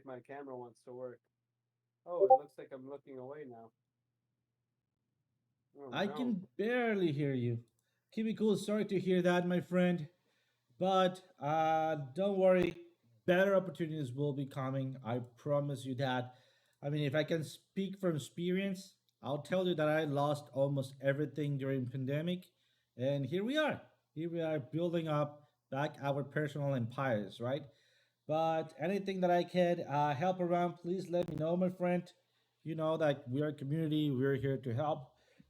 like my camera wants to work. Oh, it looks like I'm looking away now. Oh I no. can barely hear you. Keep it cool. Sorry to hear that, my friend. But don't worry. Better opportunities will be coming. I promise you that. I mean, if I can speak from experience, I'll tell you that I lost almost everything during pandemic, and here we are. Here we are building up back our personal empires, right? But anything that I can help around, please let me know, my friend. You know that we are a community. We're here to help.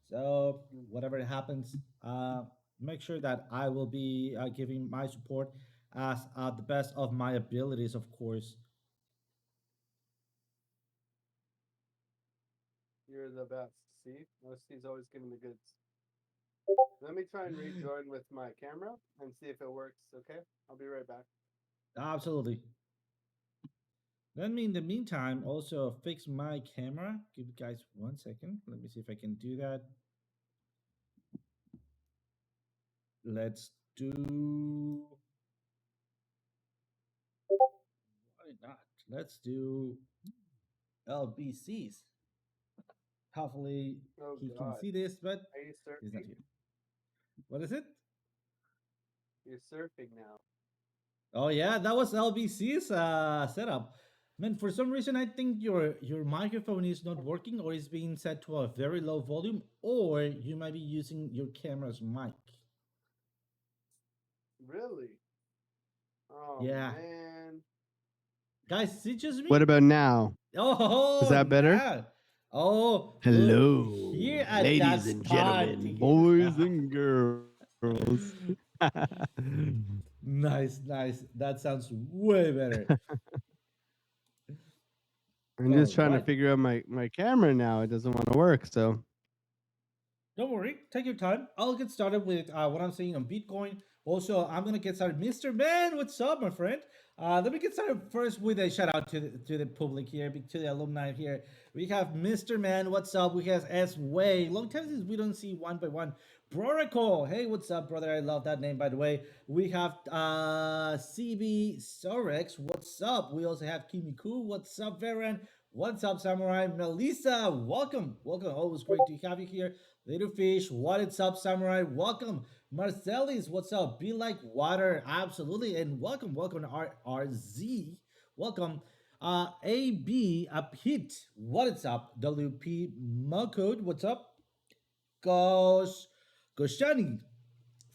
So whatever happens, make sure that I will be giving my support as the best of my abilities, of course. You're the best. See? OC's always giving the goods. Let me try and rejoin with my camera and see if it works, okay? I'll be right back. Absolutely. Let me, in the meantime, also fix my camera. Give you guys 1 second. Let me see if I can do that. Let's do. Why not? Let's do LBCs. Hopefully Oh he can god. see this, but Are you he's not surfing? here. What is it? You're surfing now. Oh yeah, that was LBC's setup. Man, for some reason I think your microphone is not working or is being set to a very low volume, or you might be using your camera's mic. Really? Oh Yeah. man. Guys, is it just What me? about now? Is Oh that better? now. Oh look Hello, here at that ladies and start. gentlemen, boys and girls. Nice, nice. That sounds way better. I'm All just trying to right. figure out my camera now. It doesn't want to work. So Don't worry, take your time. I'll get started with what I'm saying on Bitcoin. Also, I'm gonna get started. Mr. Man, what's up, my friend? Let me get started first with a shout out to the public here, to the alumni here. We have Mr. Man, what's up? We have S Way. Long time since we don't see one by one. Protocol, hey, what's up, brother? I love that name, by the way. We have CB Sorex, what's up? We also have Kimiku, what's up, Varen? What's up, Samurai? Melissa, welcome, welcome. Always great to have you here. Little Fish, what is up, Samurai? Welcome. Marcelis, what's up? Be like water, absolutely. And welcome, welcome to RZ. Welcome. AB Uphit, what is up? WP Mukode, what's up? Gosh, Goshani,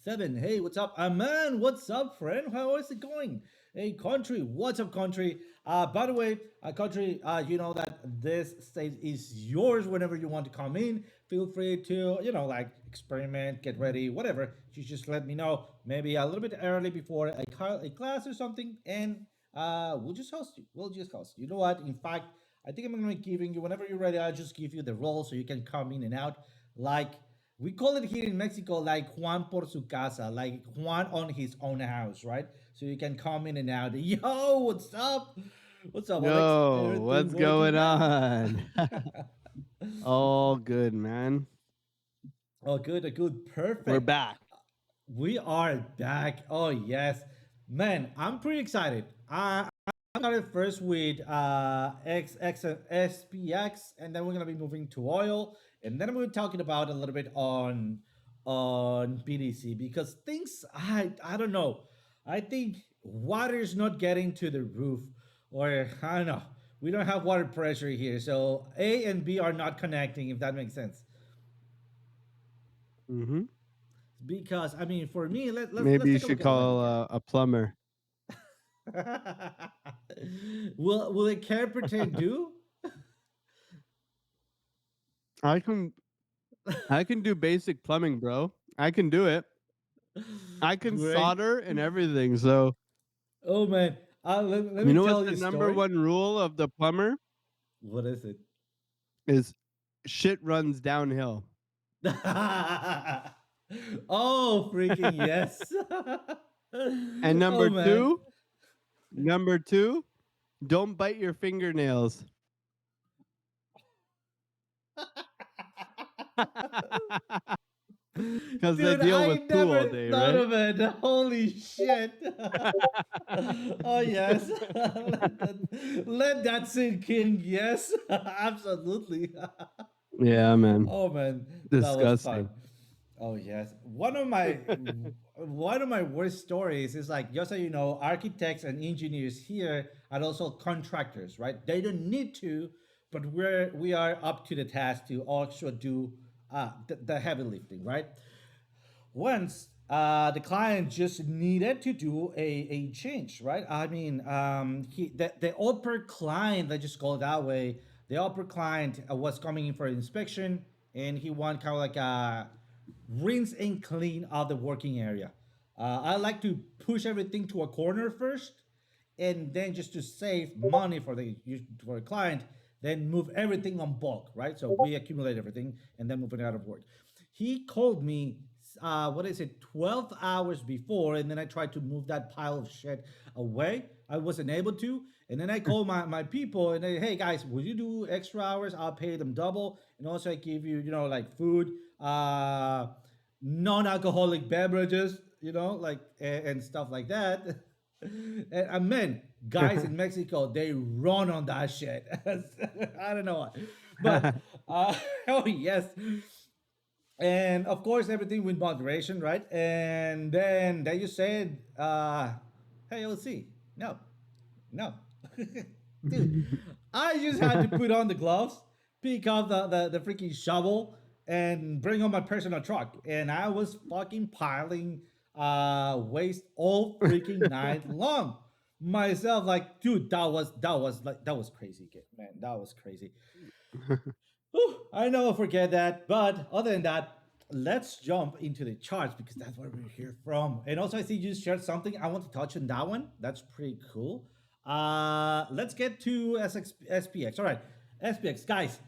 Seven, hey, what's up? Man, what's up, friend? How is it going? Hey, country, what's up, country? By the way, country, you know that this stage is yours whenever you want to come in. Feel free to, like experiment, get ready, whatever. You just let me know. Maybe a little bit early before a class or something, and we'll just host you. We'll just host you. You know what? In fact, I think I'm going to be giving you, whenever you're ready, I'll just give you the role so you can come in and out. Like, we call it here in Mexico like Juan por su casa, like Juan on his own house, right? So you can come in and out. Yo, what's up? What's up, Alex? yo, Everything what's working, going man? on? All good, man. Oh, good, good, We're perfect. back. We are back. Oh yes, man, I'm pretty excited. I started first with XX and SPX, and then we're gonna be moving to oil, and then we're talking about a little bit on BDC because things I don't know. I think water's not getting to the roof, or I don't know. We don't have water pressure here, so A and B are not connecting. If that makes sense, Hmm. because I mean, for me, let's Maybe you take a should look at the weather call here. a plumber. Will a carpenter do? I can I can do basic plumbing, bro. I can do it. I can Great. solder and everything. So Oh man, let you me know what tell the you a number story. one rule of the plumber What is it? is? Shit runs downhill. Oh, freaking yes. And Oh man. number two, don't bite your fingernails. 'Cause they Dude, deal I with poo all never day, thought right? of it. Holy shit. Oh yes. Let that sink in. Yes, absolutely. Yeah, man. Oh man, that was fun. Disgusting. Oh yes, one of my worst stories is like, just so you know, architects and engineers here are also contractors, right? They don't need to, but we are up to the task to also do the heavy lifting, right? Once the client just needed to do a change, right? I mean, the upper client, let's just call it that way, the upper client was coming in for inspection, and he wanted kind of like a rinse and clean of the working area. I like to push everything to a corner first, and then just to save money for the client, then move everything on bulk, right? So we accumulate everything and then move it out of work. He called me, what is it, 12 hours before, and then I tried to move that pile of shit away. I wasn't able to. And then I called my people and they, hey guys, will you do extra hours? I'll pay them double. And also I give you, like food, non-alcoholic beverages, like and stuff like that. And men, guys in Mexico, they run on that shit. I don't know why, but oh yes, and of course everything with moderation, right? And then they just said, "Hey, LC, no, no, dude, I just had to put on the gloves, pick up the freaking shovel, and bring on my personal truck, and I was fucking piling waste all freaking night long. Myself, like, dude, that was crazy, kid, man, that was crazy. Whew, I never forget that. But other than that, let's jump into the charts because that's where we're here from. And also, I see you shared something. I want to touch on that one. That's pretty cool. Let's get to SPX. All right, SPX guys.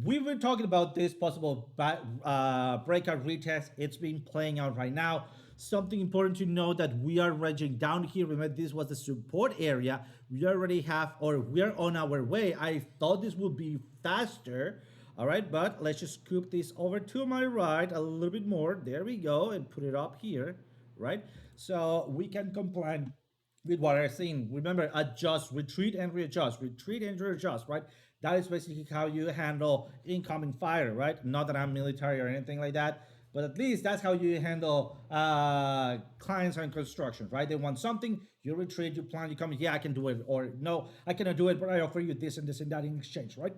We were talking about this possible breakout retest. It's been playing out right now. Something important to know that we are ranging down here. Remember, this was the support area. We already have, or we're on our way. I thought this would be faster. All right, but let's just scoop this over to my right a little bit more. There we go, and put it up here, right? So we can comply with what I'm saying. Remember, adjust, retreat, and readjust. Retreat and readjust, right? That is basically how you handle incoming fire, right? Not that I'm military or anything like that, but at least that's how you handle clients and construction, right? They want something, you retreat, you plan, you come, yeah, I can do it, or no, I cannot do it, but I offer you this and this and that in exchange, right?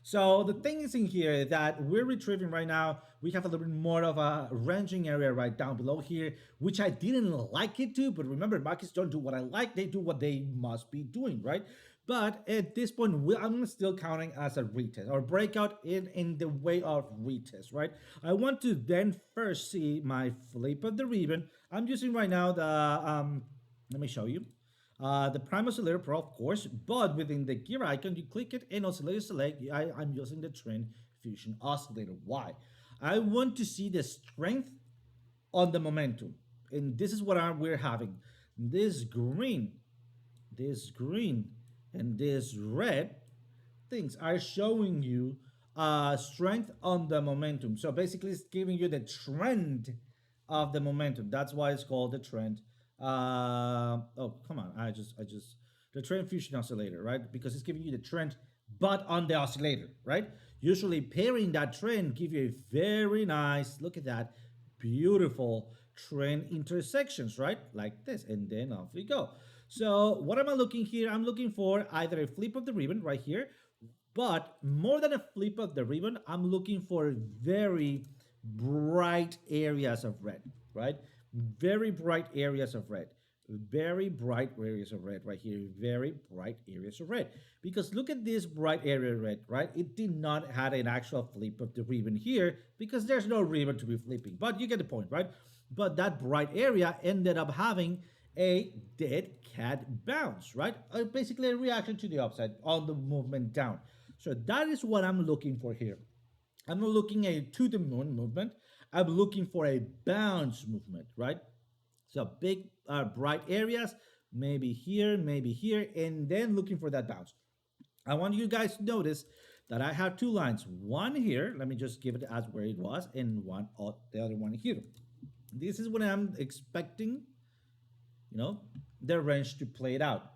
So the thing is in here that we're retrieving right now, we have a little bit more of a ranging area right down below here, which I didn't like it to, but remember, markets don't do what I like, they do what they must be doing, right? But at this point, I'm still counting as a retest or breakout in the way of retest, right? I want to then first see my flip of the ribbon. I'm using right now the, let me show you. The Prime Oscillator Pro, of course, but within the gear icon, you click it and Oscillator Select. I'm using the Trend Fusion Oscillator. Why? I want to see the strength on the momentum. And this is what we're having. This green, and this red things are showing you strength on the momentum. So basically, it's giving you the trend of the momentum. That's why it's called the trend. Oh, come on! I just the trend fusion oscillator, right? Because it's giving you the trend, but on the oscillator, right? Usually, pairing that trend give you a very nice look at that, beautiful trend intersections, right? Like this, and then off we go. So what am I looking here? I'm looking for either a flip of the ribbon right here, but more than a flip of the ribbon, I'm looking for very bright areas of red, right? Very bright areas of red. Very bright areas of red right here. Very bright areas of red. Because look at this bright area of red, right? It did not have an actual flip of the ribbon here because there's no ribbon to be flipping. But you get the point, right? But that bright area ended up having a dead cat bounce, right? Basically a reaction to the upside on the movement down. So that is what I'm looking for here. I'm not looking at a to the moon movement. I'm looking for a bounce movement, right? So big bright areas, maybe here, and then looking for that bounce. I want you guys to notice that I have two lines. One here, let me just give it as where it was, and the other one here. This is what I'm expecting, you know, the range to play it out.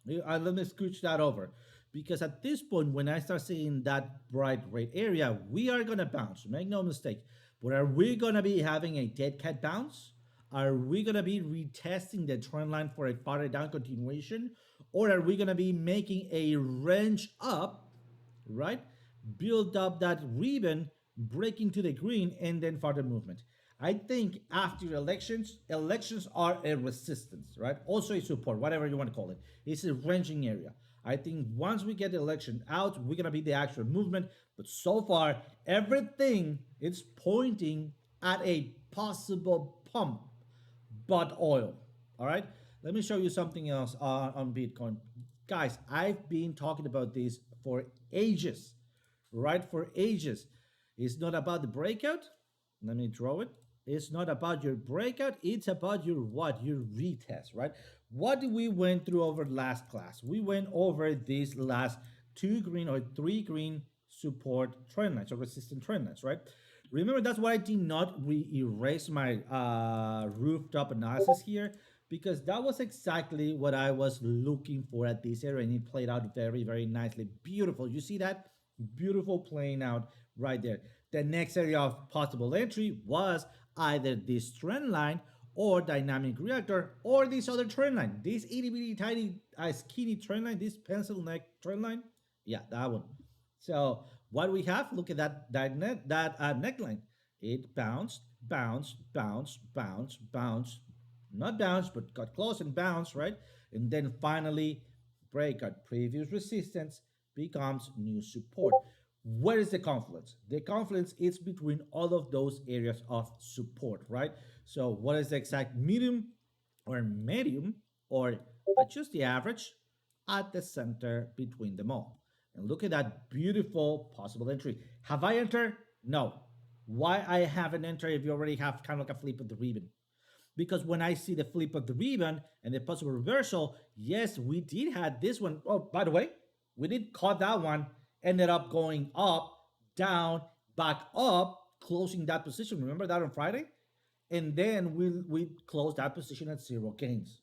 Let me scooch that over. Because at this point, when I start seeing that bright red area, we are going to bounce. Make no mistake. But are we going to be having a dead cat bounce? Are we going to be retesting the trend line for a farther down continuation? Or are we going to be making a range up, right? Build up that ribbon, breaking to the green, and then further movement. I think after elections, elections are a resistance, right? Also a support, whatever you want to call it. It's a ranging area. I think once we get the election out, we're gonna be the actual movement. But so far, everything is pointing at a possible pump, but oil. All right. Let me show you something else on Bitcoin, guys. I've been talking about this for ages, right? For ages. It's not about the breakout. Let me draw it. It's not about your breakout. It's about your what? Your retest, right? What did we went through over last class? We went over these last two green or three green support trend lines or resistant trend lines, right? Remember, that's why I did not erase my rooftop analysis here, because that was exactly what I was looking for at this area, and it played out very, very nicely. Beautiful. You see that? Beautiful playing out right there. The next area of possible entry was either this trend line or dynamic reactor or this other trend line. This itty bitty tiny skinny trend line, this pencil neck trend line. Yeah, that one. So what we have, look at that neckline. It bounced, bounced, bounced, bounced, bounced, not bounced, but got close and bounced, right? And then finally break at previous resistance becomes new support. Where is the confluence? The confluence is between all of those areas of support, right? So what is the exact medium or just the average at the center between them all? And look at that beautiful possible entry. Have I entered? No. Why I haven't entered if you already have kind of like a flip of the ribbon? Because when I see the flip of the ribbon and the possible reversal, yes, we did have this one. Oh, by the way, we did caught that one, ended up going up, down, back up, closing that position. Remember that on Friday? And then we closed that position at zero gains.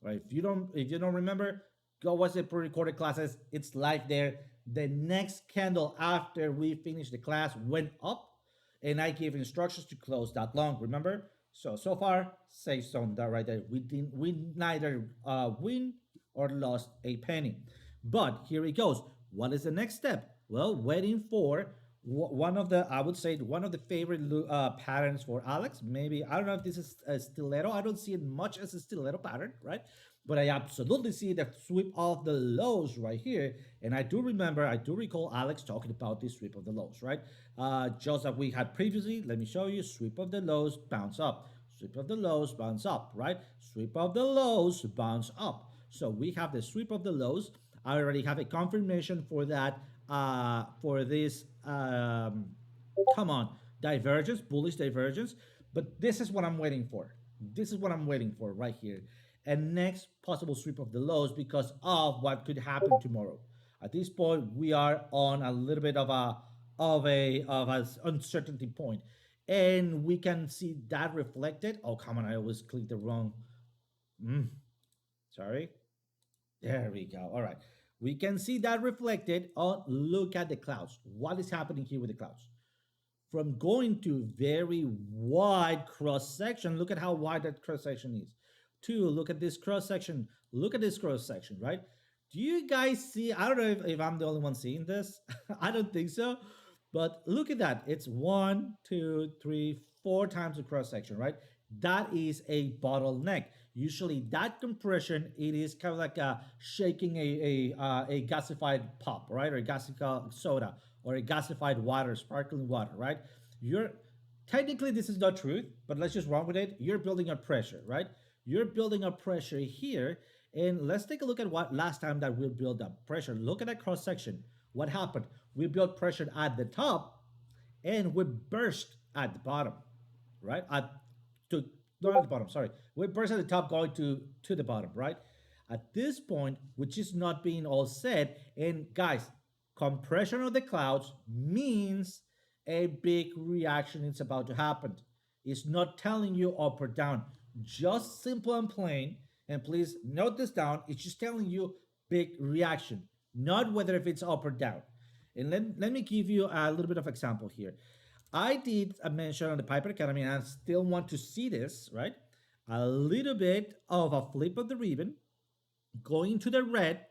Right? If you don't remember, go watch the pre-recorded classes. It's live there. The next candle after we finished the class went up, and I gave instructions to close that long. Remember? So far, safe zone that right there. We neither win or lost a penny. But here it goes. What is the next step? Well, waiting for one of the, I would say, one of the favorite patterns for Alex. Maybe, I don't know if this is a stiletto. I don't see it much as a stiletto pattern, right? But I absolutely see the sweep of the lows right here. And I do recall Alex talking about this sweep of the lows, right? Just like we had previously, let me show you, sweep of the lows, bounce up. Sweep of the lows, bounce up, right? Sweep of the lows, bounce up. So we have the sweep of the lows. I already have a confirmation for that, for this, come on, divergence, bullish divergence. But this is what I'm waiting for. This is what I'm waiting for right here. And next possible sweep of the lows because of what could happen tomorrow. At this point, we are on a little bit of a uncertainty point, and we can see that reflected. Oh, come on! I always click the wrong. Sorry. There we go. All right. We can see that reflected. Oh, look at the clouds. What is happening here with the clouds? From going to very wide cross section, look at how wide that cross section is. Two, look at this cross section. Look at this cross section, right? Do you guys see? I don't know if I'm the only one seeing this. I don't think so. But look at that. It's 1, 2, 3, 4 times the cross section, right? That is a bottleneck. Usually that compression, it is kind of like shaking a gasified pop, right? Or a gasified soda or a gasified water, sparkling water, right? You're technically, this is not truth, but let's just run with it. You're building up pressure, right? You're building up pressure here. And let's take a look at what last time that we built up pressure. Look at that cross section. What happened? We built pressure at the top and we burst at the bottom, right? Not at the bottom, sorry. We burst at the top going to the bottom, right? At this point, which is not being all said, and guys, compression of the clouds means a big reaction is about to happen. It's not telling you up or down, just simple and plain. And please note this down. It's just telling you big reaction, not whether if it's up or down. And let me give you a little bit of example here. I did a mention on the Piper Academy, and I still want to see this, right? A little bit of a flip of the ribbon, going to the red,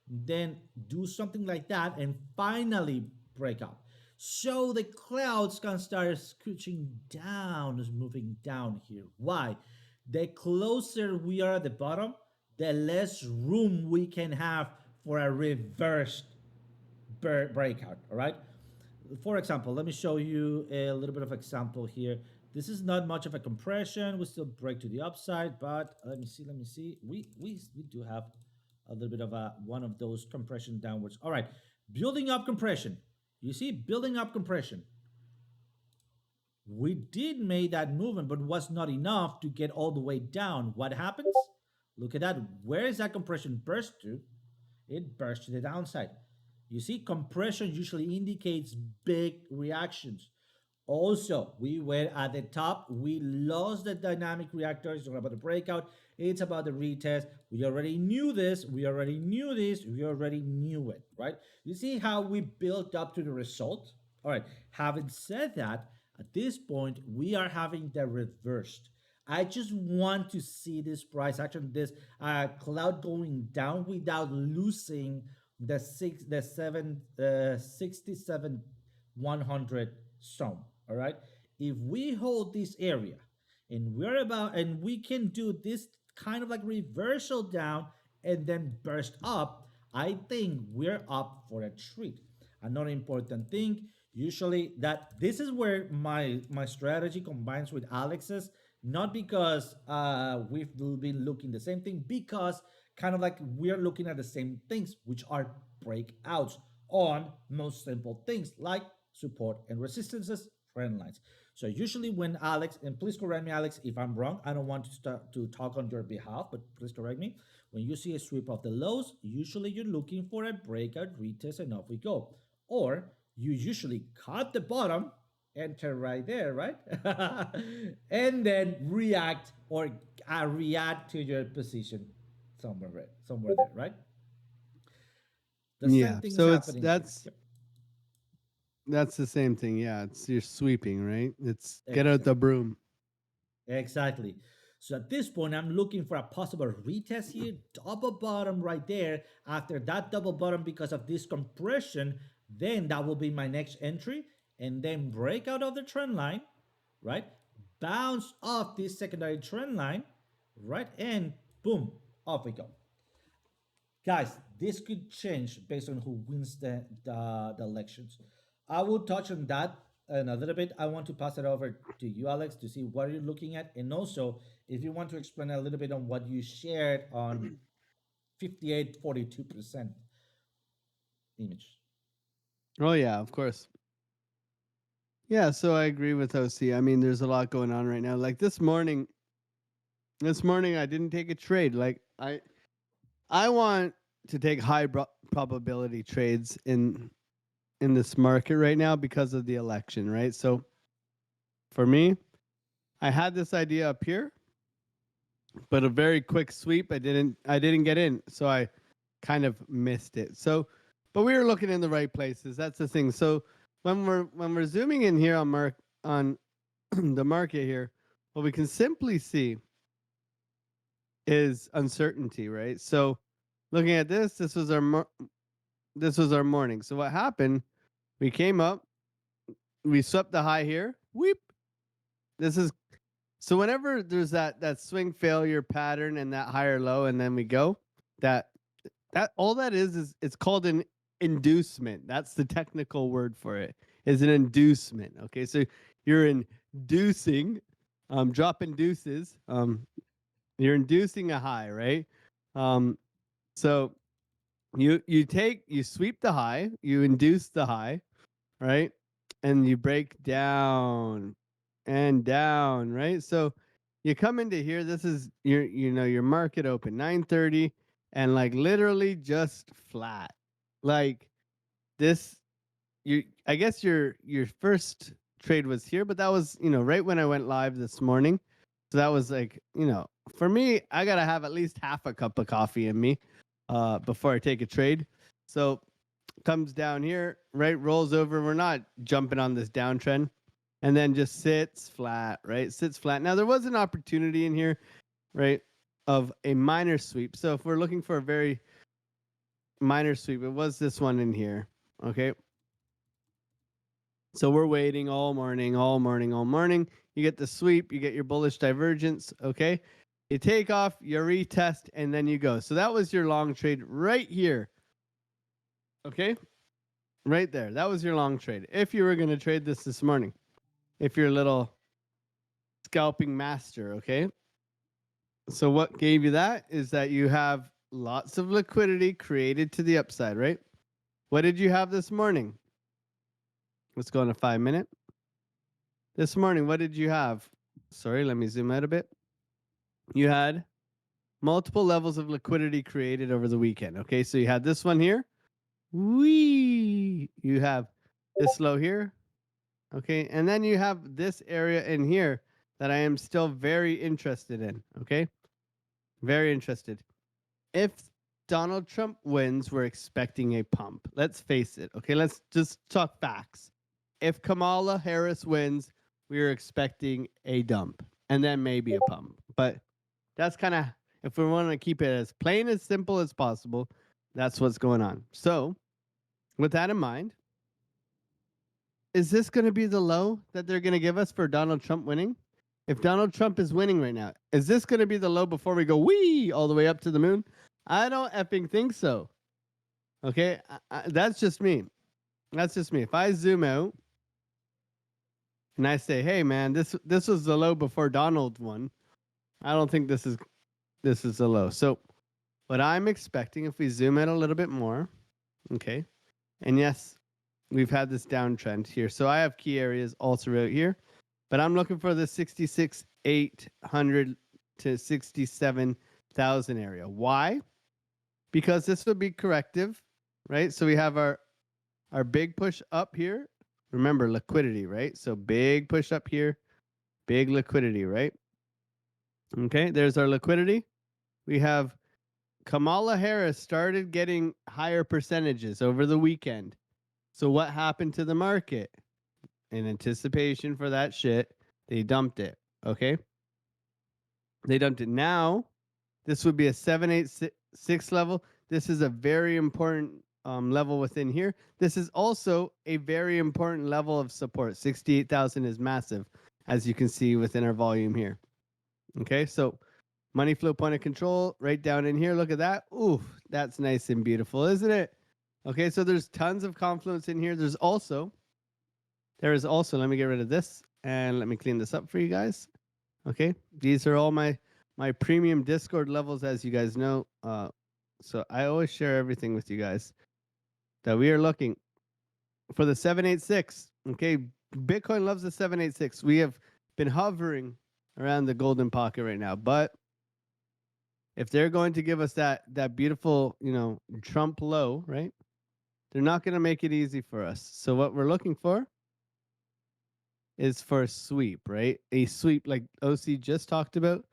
then do something like that, and finally break up. So the clouds can start scooching down, is moving down here. Why? The closer we are at the bottom, the less room we can have for a reversed breakout. All right. For example, let me show you a little bit of example here. This is not much of a compression. We still break to the upside, but let me see. Let me see. We do have a little bit of a one of those compression downwards. All right, building up compression. You see, building up compression. We did make that movement, but was not enough to get all the way down. What happens? Look at that. Where is that compression burst to? It burst to the downside. You see, compression usually indicates big reactions. Also, we were at the top. We lost the dynamic reactor. It's not about the breakout. It's about the retest. We already knew this. We already knew this. We already knew it, right? You see how we built up to the result? All right. Having said that, at this point, we are having the reversed. I just want to see this price action, this cloud going down without losing the 67 100 zone. All right. If we hold this area and we can do this kind of like reversal down and then burst up, I think we're up for a treat. Another important thing, usually that this is where my strategy combines with Alex's, not because we've been looking the same thing, because kind of like we're looking at the same things, which are breakouts on most simple things like support and resistances, trend lines. So usually when Alex, and please correct me, Alex, if I'm wrong, I don't want to start to talk on your behalf, but please correct me. When you see a sweep of the lows, usually you're looking for a breakout, retest, and off we go. Or you usually cut the bottom, enter right there, right? And then react or react to your position somewhere there, right? The same Yeah. thing is So it's happening here. Yep. that's the same thing. Yeah, it's you're sweeping, right? It's get out Exactly. the broom. Exactly. So at this point, I'm looking for a possible retest here, double bottom right there. After that double bottom, because of this compression, then that will be my next entry, and then break out of the trend line, right? Bounce off this secondary trend line, right? And boom, off we go. Guys, this could change based on who wins the elections. I will touch on that in a little bit. I want to pass it over to you, Alex, to see what you're looking at, and also if you want to explain a little bit on what you shared on 58.42% image. Oh yeah, of course. Yeah, so I agree with OC. I mean, there's a lot going on right now. Like this morning I didn't take a trade. Like I want to take high probability trades in this market right now because of the election, right? So for me, I had this idea up here, but a very quick sweep. I didn't get in, so I kind of missed it. So, but we were looking in the right places. That's the thing. So when we're zooming in here on the market here, what we can simply see is uncertainty, right? So looking at this was our morning. So what happened? We came up, we swept the high here. Weep. This is so whenever there's that swing failure pattern and that higher low, and then we go, that all that is it's called an inducement. That's the technical word for it. Is an inducement. Okay, so you're inducing, dropping deuces. You're inducing a high, right? So you sweep the high, you induce the high, right? And you break down and down, right? So you come into here, this is your market open 9:30, and like literally just flat. Like this, I guess your first trade was here, but that was, right when I went live this morning. So that was like, for me, I gotta have at least half a cup of coffee in me before I take a trade. So comes down here, right, rolls over. We're not jumping on this downtrend, and then just sits flat, right? Sits flat. Now there was an opportunity in here, right, of a minor sweep. So if we're looking for a very minor sweep, it was this one in here. Okay. So we're waiting all morning. You get the sweep, you get your bullish divergence. Okay. You take off, you retest, and then you go. So that was your long trade right here. Okay. Right there. That was your long trade. If you were going to trade this morning, if you're a little scalping master. Okay. So what gave you that is that you have lots of liquidity created to the upside, right? What did you have this morning? Let's go on a 5-minute. This morning, what did you have? Sorry, let me zoom out a bit. You had multiple levels of liquidity created over the weekend. Okay, so you had this one here. Whee! You have this low here. Okay, and then you have this area in here that I am still very interested in. Okay, very interested. If Donald Trump wins, we're expecting a pump. Let's face it. Okay, let's just talk facts. If Kamala Harris wins, we are expecting a dump and then maybe a pump. But that's kind of, if we want to keep it as plain as simple as possible, that's what's going on. So with that in mind, is this going to be the low that they're going to give us for Donald Trump winning? If Donald Trump is winning right now, is this going to be the low before we go wee all the way up to the moon? I don't effing think so. Okay, that's just me. That's just me. If I zoom out and I say, "Hey, man, this was the low before Donald won," I don't think this is the low. So, what I'm expecting, if we zoom out a little bit more, okay, and yes, we've had this downtrend here. So I have key areas all throughout here, but I'm looking for the 66,800 to 67,000 area. Why? Because this would be corrective, right? So we have our big push up here. Remember, liquidity, right? So big push up here, big liquidity, right? Okay, there's our liquidity. We have Kamala Harris started getting higher percentages over the weekend. So what happened to the market? In anticipation for that shit, they dumped it, okay? They dumped it. Now, this would be a 786 level. This is a very important level within here. This is also a very important level of support. 68,000 is massive, as you can see within our volume here. Okay, so money flow point of control right down in here. Look at that. Ooh, that's nice and beautiful, isn't it? Okay, so there's tons of confluence in here. There is also, let me get rid of this and let me clean this up for you guys. Okay, these are all my premium Discord levels, as you guys know. So I always share everything with you guys that we are looking for the 786. Okay, Bitcoin loves the 786. We have been hovering around the golden pocket right now, but if they're going to give us that beautiful, Trump low, right? They're not going to make it easy for us. So what we're looking for is for a sweep, right? A sweep like OC just talked about.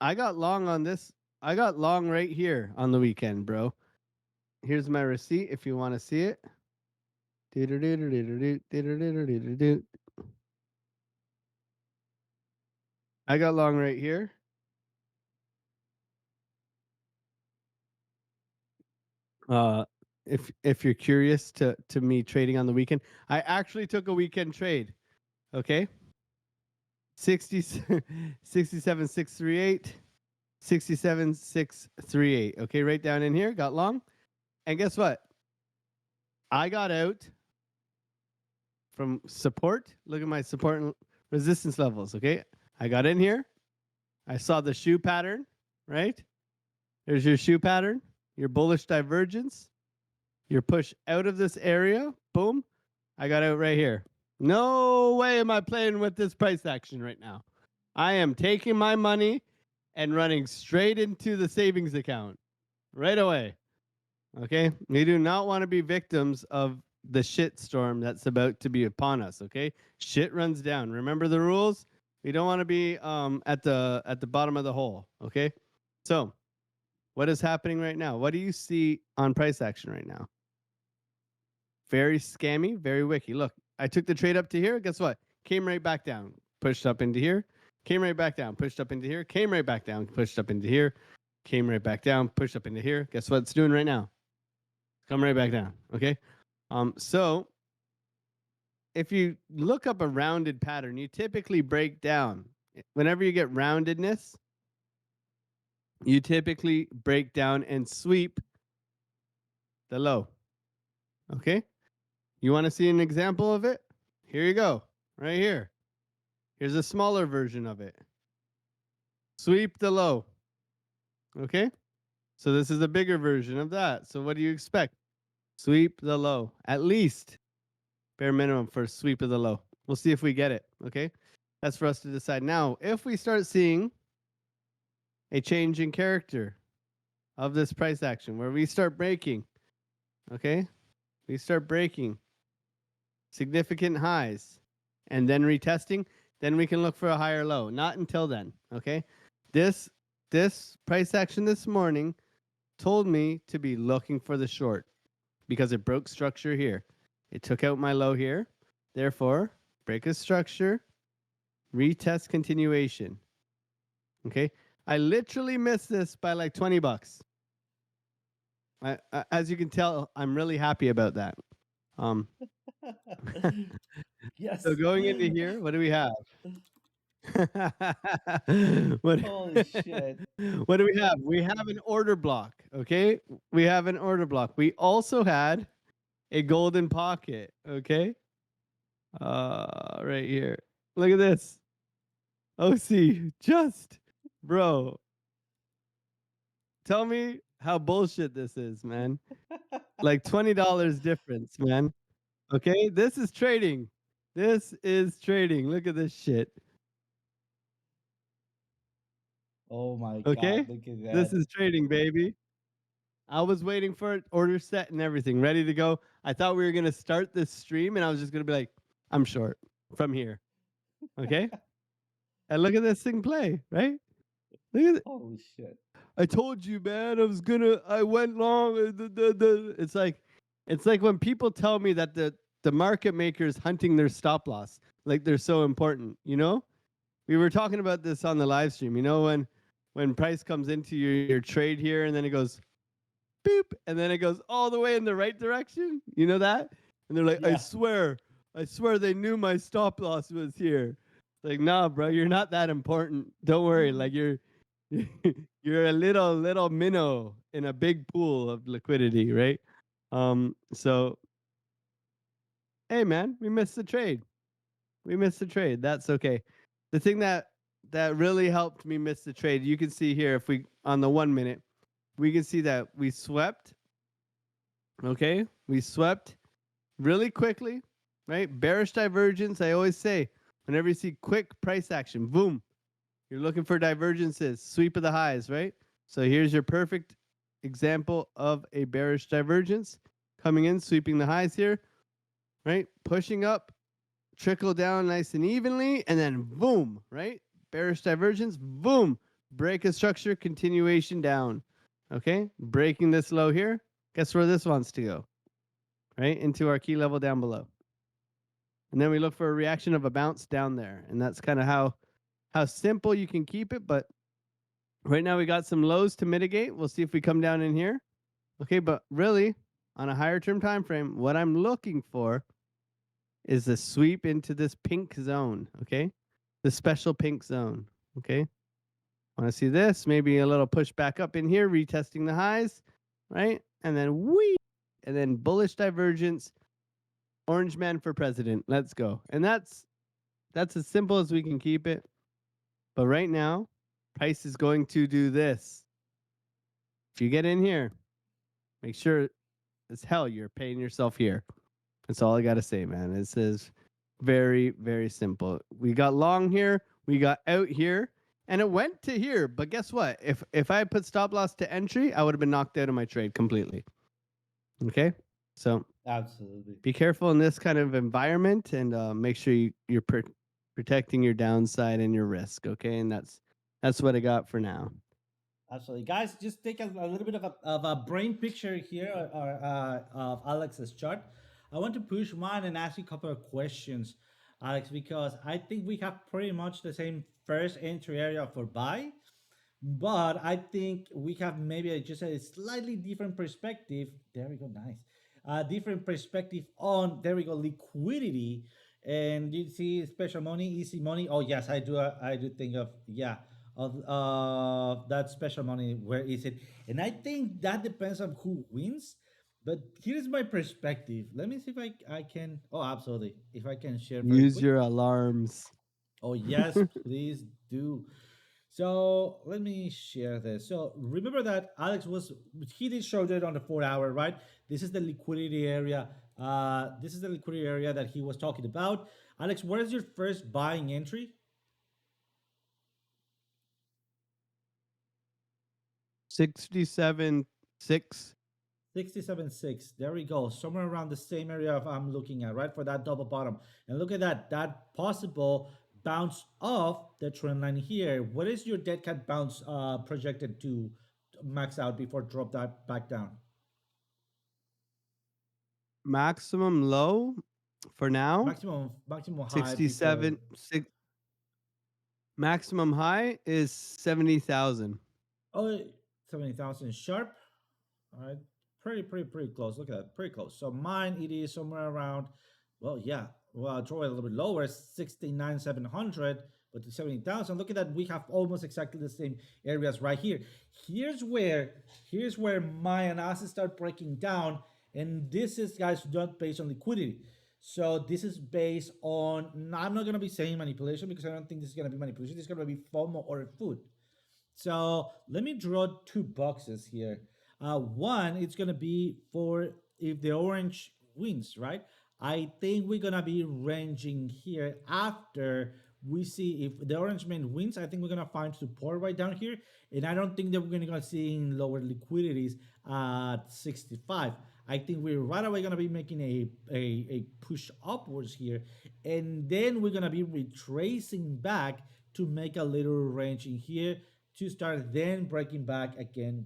I got long on this. I got long right here on the weekend, bro. Here's my receipt if you want to see it. I got long right here. If you're curious to me trading on the weekend, I actually took a weekend trade. Okay. 67,638, 67,638. Okay, right down in here, got long. And guess what? I got out from support. Look at my support and resistance levels. Okay, I got in here. I saw the shoe pattern, right? There's your shoe pattern, your bullish divergence, your push out of this area. Boom. I got out right here. No way am I playing with this price action right now. I am taking my money and running straight into the savings account. right away. Okay? We do not want to be victims of the shit storm that's about to be upon us, okay? Shit runs down. Remember the rules? We don't want to be at the bottom of the hole, okay? So, what is happening right now? What do you see on price action right now? Very scammy, very wiki. Look, I took the trade up to here. Guess what? Came right back down, pushed up into here, came right back down, pushed up into here, came right back down, pushed up into here, came right back down, pushed up into here. Guess what it's doing right now? Come right back down. Okay. So if you look up a rounded pattern, you typically break down. Whenever you get roundedness, you typically break down and sweep the low. Okay. You want to see an example of it? Here you go. Right here. Here's a smaller version of it. Sweep the low. Okay. So this is a bigger version of that. So what do you expect? Sweep the low. At least bare minimum for sweep of the low. We'll see if we get it. Okay. That's for us to decide. Now, if we start seeing a change in character of this price action where we start breaking, okay, we start breaking significant highs and then retesting, then we can look for a higher low. Not until then, okay? This price action this morning told me to be looking for the short because it broke structure here. It took out my low here. Therefore, break a structure, retest continuation. Okay? I literally missed this by like 20 bucks. As you can tell, I'm really happy about that. Yes. So going into here, what do we have? what, Holy shit. What do we have? We have an order block. Okay. We have an order block. We also had a golden pocket. Okay. Right here. Look at this. OC, just, bro. Tell me how bullshit this is, man. Like $20 difference, man. Okay. This is trading. This is trading. Look at this shit. Oh my Okay. god, look at that. This is trading, baby. I was waiting for it, order set and everything, ready to go. I thought we were gonna start this stream, and I was just gonna be like, "I'm short from here." Okay. And look at this thing play, right? Look at it. Holy shit. I told you, man. I went long. It's like when people tell me that the market maker is hunting their stop loss, like they're so important. You know, we were talking about this on the live stream. You know, when price comes into your trade here, and then it goes boop, and then it goes all the way in the right direction. You know that? And they're like, Yeah. I swear they knew my stop loss was here. Like, nah, bro, you're not that important. Don't worry. Like you're you're a little minnow in a big pool of liquidity, right? So hey man, we missed the trade. We missed the trade. That's okay. The thing that really helped me miss the trade, you can see here if we on the 1 minute, we can see that we swept. Okay, we swept really quickly, right? Bearish divergence. I always say, whenever you see quick price action, boom, you're looking for divergences, sweep of the highs, right? So here's your perfect example of a bearish divergence coming in, sweeping the highs here, right? Pushing up, trickle down nice and evenly, and then boom, right? Bearish divergence, boom, break a structure, continuation down. Okay, breaking this low here. Guess where this wants to go? Right into our key level down below. And then we look for a reaction of a bounce down there. And that's kind of how simple you can keep it. But right now we got some lows to mitigate. We'll see if we come down in here. Okay, but really on a higher term time frame, what I'm looking for is the sweep into this pink zone. Okay, the special pink zone. Okay. Want to see this? Maybe a little push back up in here, retesting the highs, right? And then and then bullish divergence, orange man for president. Let's go. And that's as simple as we can keep it. But right now, price is going to do this. If you get in here, make sure as hell you're paying yourself here. That's all I got to say, man. This is very, very simple. We got long here. We got out here. and it went to here. But guess what? If I had put stop loss to entry, I would have been knocked out of my trade completely. Okay, so Absolutely. be careful in this kind of environment, and make sure you're protecting your downside and your risk. Okay, and that's what I got for now. Absolutely, guys. Just take a little bit of a brain picture here of Alex's chart. I want to push mine and ask you a couple of questions, Alex, because I think we have pretty much the same first entry area for buy, but I think we have maybe just a slightly different perspective. There we go, nice. Different perspective on there we go liquidity, and you see special money, easy money. Oh yes, I do. I do think of yeah of that special money. Where is it? And I think that depends on who wins. But here's my perspective. Let me see if I can. Oh, absolutely. If I can share very Use quick. your alarms. Oh yes, please do. So let me share this. So remember that Alex was he did show that on the 4 hour, right? This is the liquidity area. This is the liquidity area that he was talking about. Alex, where is your first buying entry? 67.6. 67.6. There we go. Somewhere around the same area I'm looking at, right? For that double bottom. And look at that. That possible bounce off the trend line here. What is your dead cat bounce projected to max out before drop that back down? Maximum low for now Maximum high. 67 6. Maximum high is 70,000. Oh, 70,000 sharp. All right. Pretty close. Look at that. Pretty close. So mine, it is somewhere around, well, yeah. Well, I'll draw it a little bit lower, 69,700, but to 70,000. Look at that. We have almost exactly the same areas right here. Here's where my analysis start breaking down. And this is, guys, not based on liquidity. So this is based on, I'm not going to be saying manipulation because I don't think this is going to be manipulation. This is going to be FOMO or food. So let me draw two boxes here. One, it's gonna be for if the orange wins, right? I think we're gonna be ranging here after we see if the orange man wins. I think we're gonna find support right down here, and I don't think that we're gonna see lower liquidities at 65. I think we're right away gonna be making a push upwards here, and then we're gonna be retracing back to make a little range in here to start then breaking back again,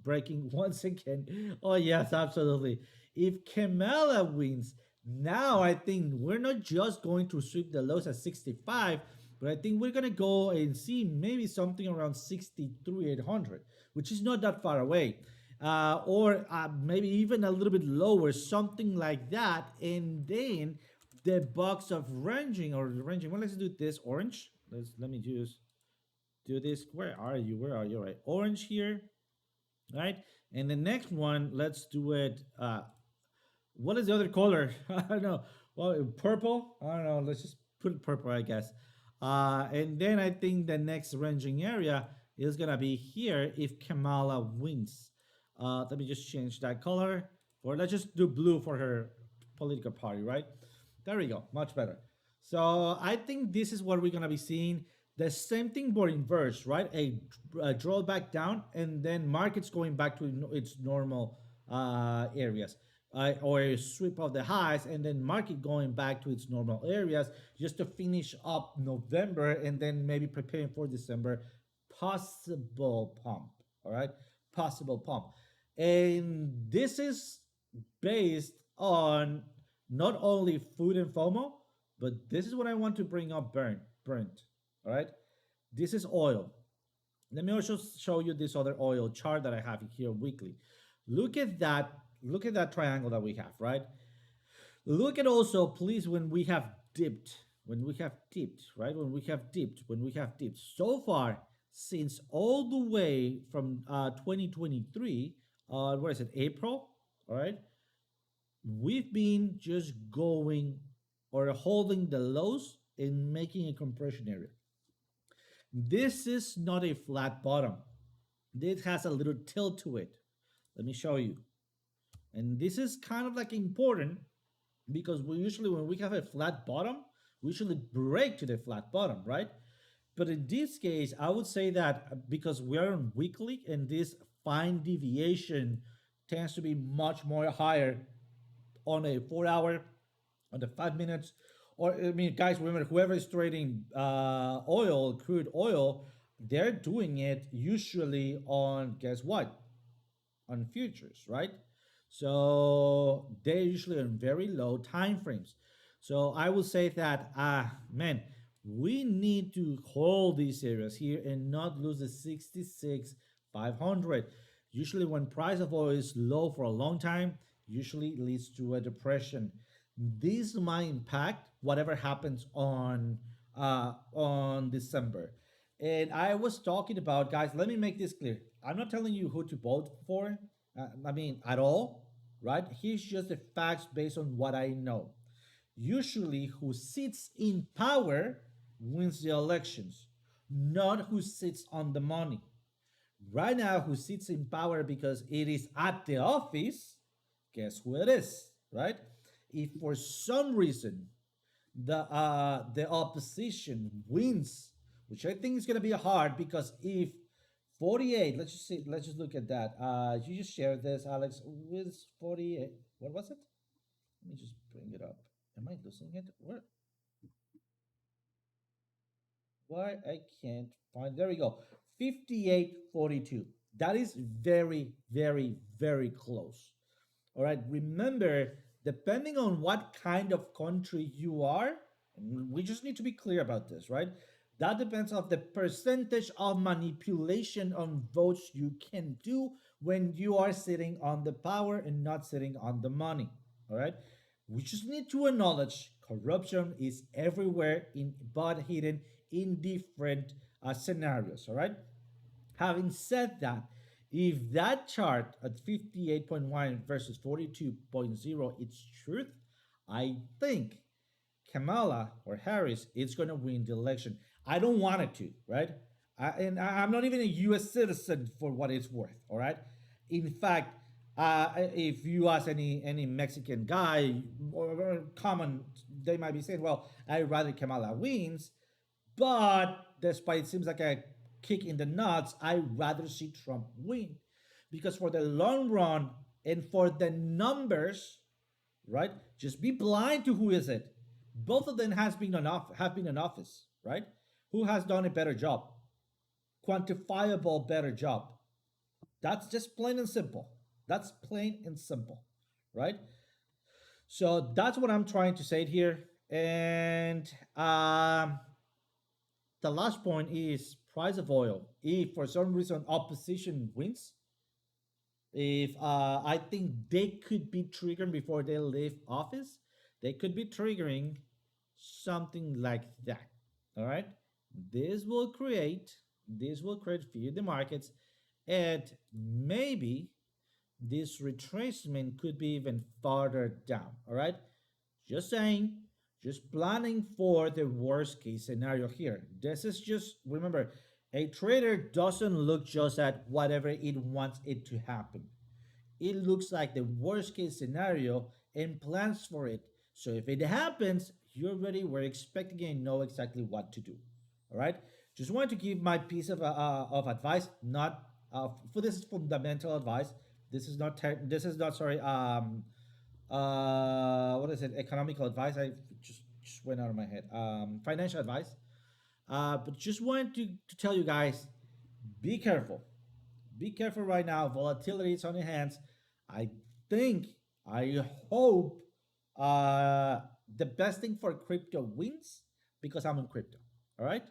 breaking once again. Oh yes, absolutely. If Kamala wins, now I think we're not just going to sweep the lows at 65, but I think we're gonna go and see maybe something around 63,800, which is not that far away. Or maybe even a little bit lower, something like that. And then the box of ranging. Well, let's do this orange. Let me just do this. Where are you? Right, orange here, right? And the next one, let's do it. What is the other color? I don't know. Well, purple. I don't know. Let's just put purple, I guess. And then I think the next ranging area is gonna be here if Kamala wins. Let me just change that color, or let's just do blue for her political party, right? There we go, much better. So I think this is what we're gonna be seeing. The same thing but inverse, right? A draw back down, and then markets going back to its normal areas. Or a sweep of the highs, and then market going back to its normal areas just to finish up November, and then maybe preparing for December. Possible pump, all right? Possible pump. And this is based on not only food and FOMO, but this is what I want to bring up, Brent. All right, this is oil. Let me also show you this other oil chart that I have here weekly. Look at that. Look at that triangle that we have, right? Look at also, please, when we have dipped, right? When we have dipped. So far, since all the way from 2023, where is it? April, all right? We've been just going or holding the lows and making a compression area. This is not a flat bottom. This has a little tilt to it. Let me show you. And this is kind of like important because we usually, when we have a flat bottom, we usually break to the flat bottom, right? But in this case, I would say that because we're on weekly and this fine deviation tends to be much more higher on a 4 hour, on the 5 minutes, or I mean, guys, remember whoever is trading oil, crude oil, they're doing it usually on guess what? On futures, right? So they're usually on very low time frames. So I would say that man, we need to hold these areas here and not lose the 66 500. Usually when price of oil is low for a long time, usually leads to a depression. This might impact whatever happens on December. And I was talking about, guys, let me make this clear. I'm not telling you who to vote for, I mean, at all, right? Here's just the facts based on what I know. Usually, who sits in power wins the elections, not who sits on the money. Right now, who sits in power because it is at the office, guess who it is, right? If for some reason the opposition wins, which I think is gonna be hard because if 48, let's just see, let's just look at that. You just shared this, Alex, with 48. What was it? Let me just bring it up. Am I losing it? Where? Why I can't find? There we go. 58-42. That is very, very, very close. All right. Remember, depending on what kind of country you are, and we just need to be clear about this, right? That depends on the percentage of manipulation on votes you can do when you are sitting on the power and not sitting on the money. All right. We just need to acknowledge corruption is everywhere in but hidden in different scenarios. All right. Having said that, if that chart at 58.1 versus 42.0 is truth, I think Kamala or Harris is going to win the election. I don't want it to, right? I'm not even a U.S. citizen for what it's worth. All right. In fact, if you ask any Mexican guy or common, they might be saying, "Well, I'd rather Kamala wins," but despite it seems like a kick in the nuts, I'd rather see Trump win because for the long run and for the numbers, right? Just be blind to who is it. Both of them have been in office, right? Who has done a better job, quantifiable better job? That's just plain and simple. That's plain and simple, right? So that's what I'm trying to say here. And the last point is price of oil. If for some reason opposition wins, if I think they could be triggering before they leave office, they could be triggering something like that. All right, this will create fear in the markets, and maybe this retracement could be even farther down. All right, just saying, just planning for the worst case scenario here. This is just remember, a trader doesn't look just at whatever it wants it to happen. It looks like the worst case scenario and plans for it. So if it happens, you're ready. We're expecting and know exactly what to do. All right. Just wanted to give my piece of advice. Not for this is fundamental advice. This is not sorry. What is it? Economical advice. I just went out of my head. Financial advice. But just wanted to tell you guys, be careful. Be careful right now. Volatility is on your hands. I think, I hope the best thing for crypto wins because I'm in crypto. All right.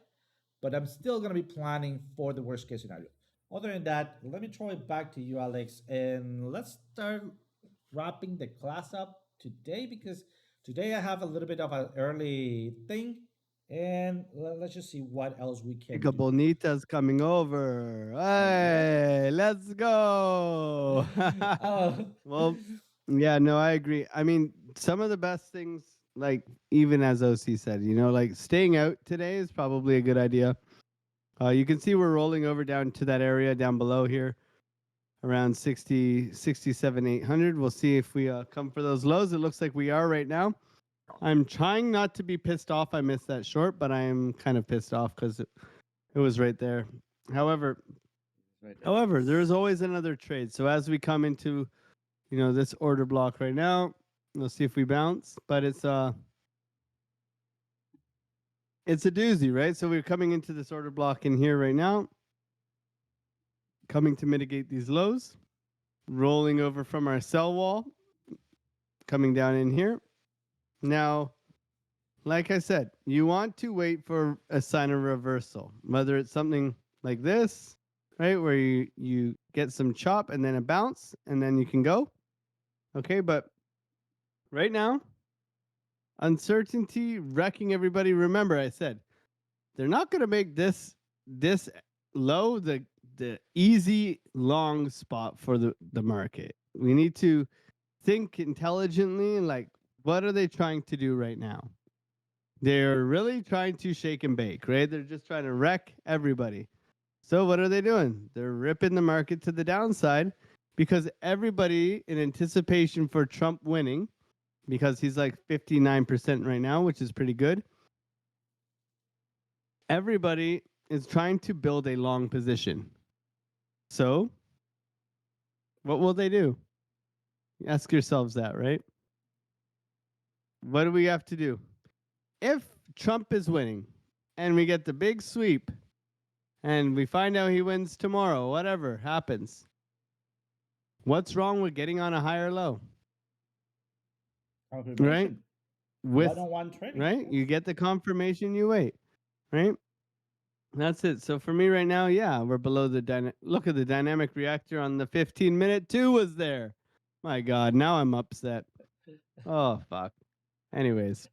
But I'm still going to be planning for the worst case scenario. Other than that, let me throw it back to you, Alex, and let's start wrapping the class up today because today I have a little bit of an early thing and let's just see what else we can Chica do. Bonita's coming over. Hey, let's go. uh, Well, yeah, no, I agree. I mean, some of the best things, like even as OC said, like staying out today is probably a good idea. You can see we're rolling over down to that area down below here, around 60, 67, 800. We'll see if we come for those lows. It looks like we are right now. I'm trying not to be pissed off I missed that short, but I am kind of pissed off because It was right there. However, Right there. however, there is always another trade. So as we come into, this order block right now, we'll see if we bounce. But it's a doozy, right? So we're coming into this order block in here right now, coming to mitigate these lows, rolling over from our sell wall, coming down in here. Now, like I said, you want to wait for a sign of reversal, whether it's something like this, right, where you get some chop and then a bounce, and then you can go. Okay, but right now, uncertainty wrecking everybody. Remember, I said they're not going to make this low the easy long spot for the market. We need to think intelligently, like what are they trying to do right now? They're really trying to shake and bake, right? They're just trying to wreck everybody. So what are they doing? They're ripping the market to the downside because everybody in anticipation for Trump winning, because he's like 59% right now, which is pretty good. Everybody is trying to build a long position. So what will they do? Ask yourselves that, right? What do we have to do? If Trump is winning and we get the big sweep and we find out he wins tomorrow, whatever happens, what's wrong with getting on a higher low? Confirmation. With One-on-one trading. right? You get the confirmation, you wait, right? That's it. So for me right now, yeah, we're below the look at the dynamic reactor on the 15-minute 2 was there. My God, now I'm upset. Oh fuck. Anyways,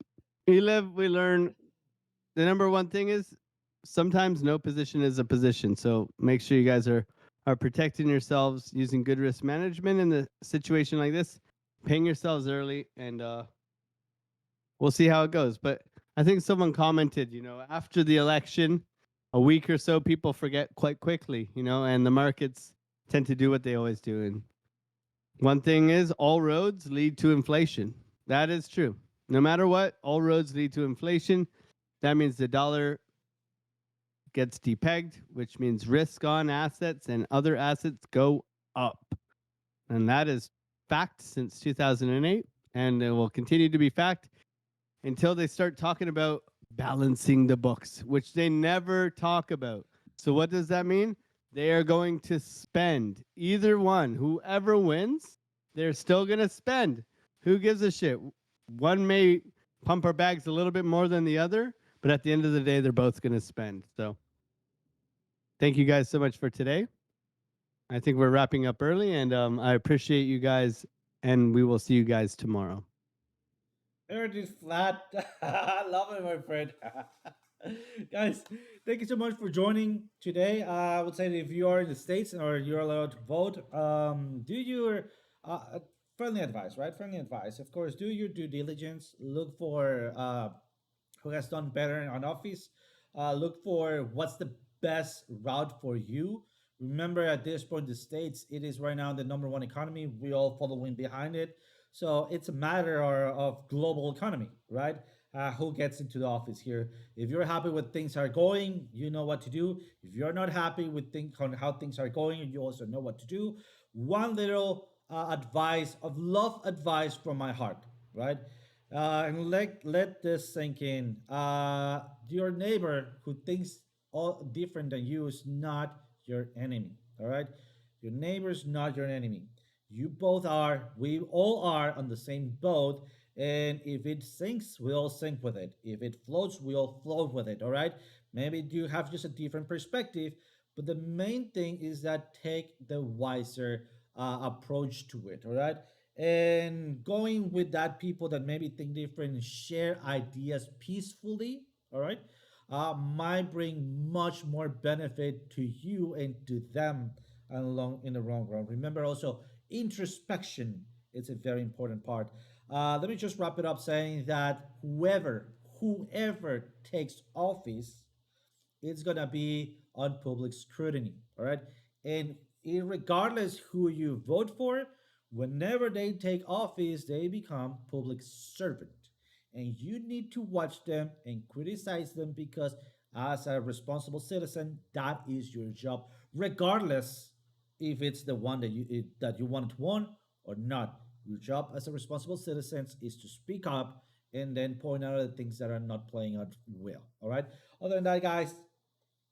we live, we learn. The number one thing is sometimes no position is a position. So make sure you guys are protecting yourselves using good risk management in the situation like this. Paying yourselves early, and we'll see how it goes. But I think someone commented, after the election, a week or so, people forget quite quickly, and the markets tend to do what they always do. And one thing is, all roads lead to inflation. That is true. No matter what, all roads lead to inflation. That means the dollar gets depegged, which means risk on assets and other assets go up. And that is fact since 2008, and it will continue to be fact until they start talking about balancing the books, which they never talk about. So what does that mean? They are going to spend. Either one, whoever wins, they're still going to spend. Who gives a shit? One may pump our bags a little bit more than the other, but at the end of the day, they're both going to spend. So thank you guys so much for today. I think we're wrapping up early, and I appreciate you guys, and we will see you guys tomorrow. There it is, flat. I love it, my friend. Guys, thank you so much for joining today. I would say that if you are in the States or you're allowed to vote, do your friendly advice, right? Friendly advice. Of course, do your due diligence. Look for who has done better on office. Look for what's the best route for you. Remember, at this point, the States, it is right now the number one economy. We all following behind it. So it's a matter of global economy, right? Who gets into the office here? If you're happy with things are going, you know what to do. If you're not happy with on how things are going, you also know what to do. One little advice of love advice from my heart, right? And let this sink in. Your neighbor who thinks all different than you is not your enemy. All right, your neighbor's not your enemy. You both are. We all are on the same boat. And if it sinks, we all sink with it. If it floats, we all float with it. All right. Maybe you have just a different perspective, but the main thing is that take the wiser approach to it. All right. And going with that, people that maybe think different, share ideas peacefully. All right. Might bring much more benefit to you and to them along in the long run. Remember also introspection is a very important part. Let me just wrap it up saying that whoever takes office, it's gonna be on public scrutiny. All right, and regardless who you vote for, whenever they take office, they become public servant, and you need to watch them and criticize them because as a responsible citizen, that is your job, regardless if it's the one that you wanted to win or not. Your job as a responsible citizen is to speak up and then point out the things that are not playing out well. All right. Other than that, guys,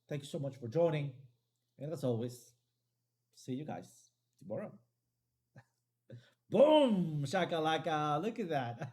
thank you so much for joining, and as always, see you guys tomorrow. Boom! Shakalaka! Look at that.